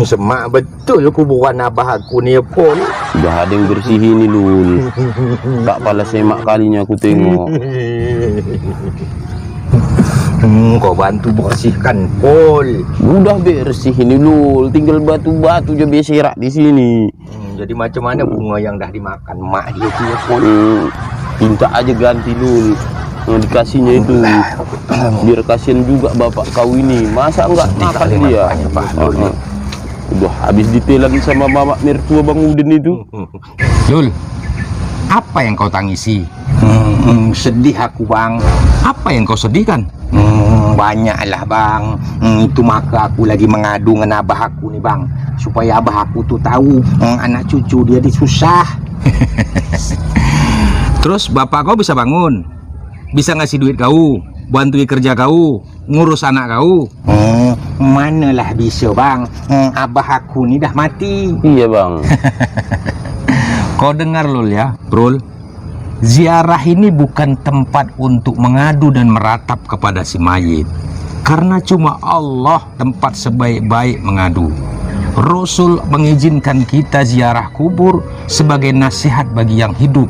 Semak betul kuburan abah aku ni pun. Udah ada yang bersihin ni Lul. Tak pala semak kalinya aku tengok. Kau bantu bersihkan Pol. Udah bersihin ni Lul. Tinggal batu-batu je berserak di sini. Jadi macam mana bunga yang dah dimakan mak dia tu ya Pol? Minta aja ganti Lul. Dikasihnya itu biar kasihan juga bapak kau ini. Masa enggak makan dia? Udah habis ditelan sama mama mertua Bang Udin itu. Lul, apa yang kau tangisi? Sedih aku Bang. Apa yang kau sedihkan? Banyaklah Bang. Itu maka aku lagi mengadu dengan abah aku nih Bang, supaya abah aku tuh tahu anak cucu dia disusah. Terus bapak kau bisa bangun, bisa ngasih duit kau, bantu kerja kau, ngurus anak kau. Manalah bisa Bang. Abah aku ni dah mati. Iya Bang. Kau dengar Lul ya Brul, ziarah ini bukan tempat untuk mengadu dan meratap kepada si mayit, karena cuma Allah tempat sebaik-baik mengadu. Rasul mengizinkan kita ziarah kubur sebagai nasihat bagi yang hidup,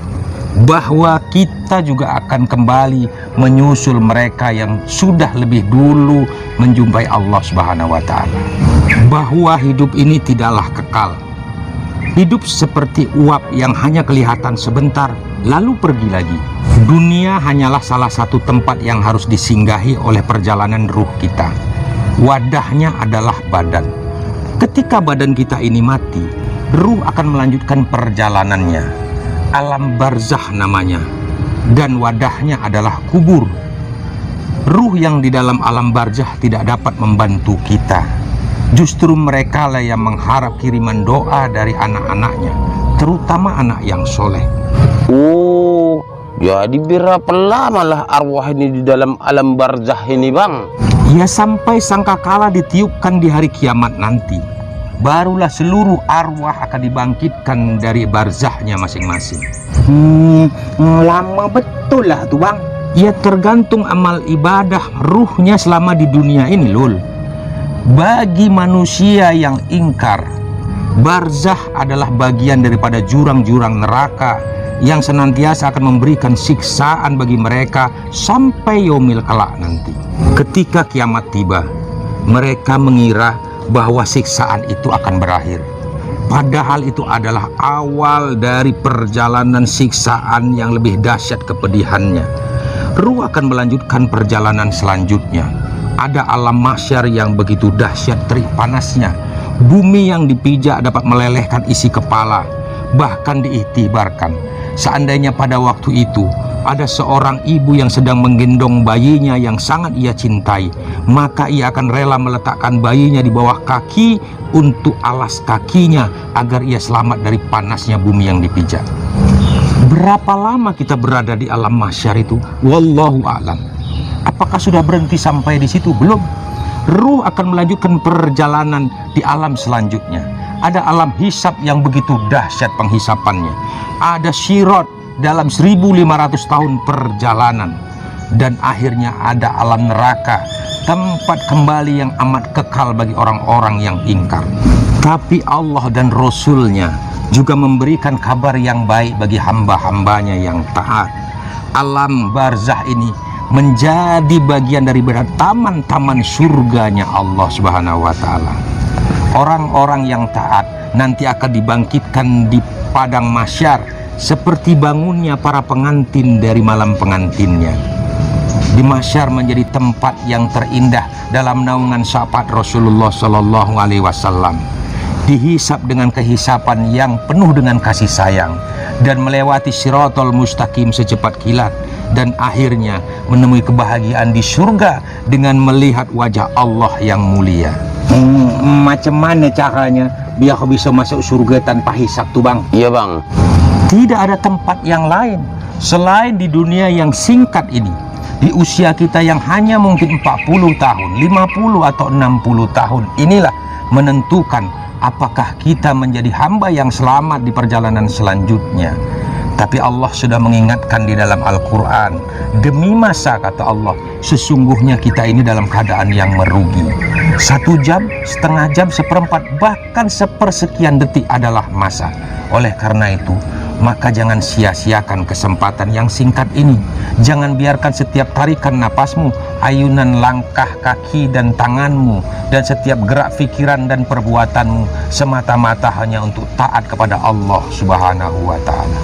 bahwa kita juga akan kembali menyusul mereka yang sudah lebih dulu menjumpai Allah Subhanahu wa Ta'ala. Bahwa hidup ini tidaklah kekal. Hidup seperti uap yang hanya kelihatan sebentar lalu pergi lagi. Dunia hanyalah salah satu tempat yang harus disinggahi oleh perjalanan ruh kita. Wadahnya adalah badan. Ketika badan kita ini mati, ruh akan melanjutkan perjalanannya. Alam barzah namanya, dan wadahnya adalah kubur. Ruh yang di dalam alam barzah tidak dapat membantu kita. Justru mereka lah yang mengharap kiriman doa dari anak-anaknya, terutama anak yang soleh. Oh, jadi berapa lama lah arwah ini di dalam alam barzah ini Bang? Ya sampai sangkakala ditiupkan di hari kiamat nanti, barulah seluruh arwah akan dibangkitkan dari barzahnya masing-masing. Lama betul lah tuh Bang. Ya tergantung amal ibadah ruhnya selama di dunia ini Lul. Bagi manusia yang ingkar, barzah adalah bagian daripada jurang-jurang neraka yang senantiasa akan memberikan siksaan bagi mereka sampai yaumil kelak nanti. Ketika kiamat tiba, mereka mengira bahwa siksaan itu akan berakhir. Padahal itu adalah awal dari perjalanan siksaan yang lebih dahsyat kepedihannya. Ruh akan melanjutkan perjalanan selanjutnya. Ada alam mahsyar yang begitu dahsyat terik panasnya. Bumi yang dipijak dapat melelehkan isi kepala, bahkan diiktibarkan. Seandainya pada waktu itu ada seorang ibu yang sedang menggendong bayinya yang sangat ia cintai, maka ia akan rela meletakkan bayinya di bawah kaki untuk alas kakinya agar ia selamat dari panasnya bumi yang dipijak. Berapa lama kita berada di alam mahsyar itu? Wallahu a'lam. Apakah sudah berhenti sampai di situ? Belum. Ruh akan melanjutkan perjalanan di alam selanjutnya. Ada alam hisab yang begitu dahsyat penghisapannya. Ada sirat dalam 1500 tahun perjalanan. Dan akhirnya ada alam neraka, tempat kembali yang amat kekal bagi orang-orang yang ingkar. Tapi Allah dan Rasulnya juga memberikan kabar yang baik bagi hamba-hambanya yang taat. Alam barzah ini menjadi bagian dari taman-taman surganya Allah Subhanahu wa Ta'ala. Orang-orang yang taat nanti akan dibangkitkan di padang mahsyar seperti bangunnya para pengantin dari malam pengantinnya. Di mahsyar menjadi tempat yang terindah dalam naungan syafaat Rasulullah Shallallahu Alaihi Wasallam. Dihisap dengan kehisapan yang penuh dengan kasih sayang dan melewati Shiratal Mustaqim secepat kilat, dan akhirnya menemui kebahagiaan di surga dengan melihat wajah Allah yang mulia. Macam mana caranya biar kau bisa masuk surga tanpa hisap tuh Bang? Iya Bang. Tidak ada tempat yang lain selain di dunia yang singkat ini. Di usia kita yang hanya mungkin 40 tahun, 50 atau 60 tahun, inilah menentukan apakah kita menjadi hamba yang selamat di perjalanan selanjutnya. Tapi Allah sudah mengingatkan di dalam Al-Quran, demi masa, kata Allah, sesungguhnya kita ini dalam keadaan yang merugi. 1 jam, setengah jam, seperempat, bahkan sepersekian detik adalah masa. Oleh karena itu, maka jangan sia-siakan kesempatan yang singkat ini. Jangan biarkan setiap tarikan napasmu, ayunan langkah kaki dan tanganmu, dan setiap gerak pikiran dan perbuatanmu semata-mata hanya untuk taat kepada Allah Subhanahu wa Ta'ala.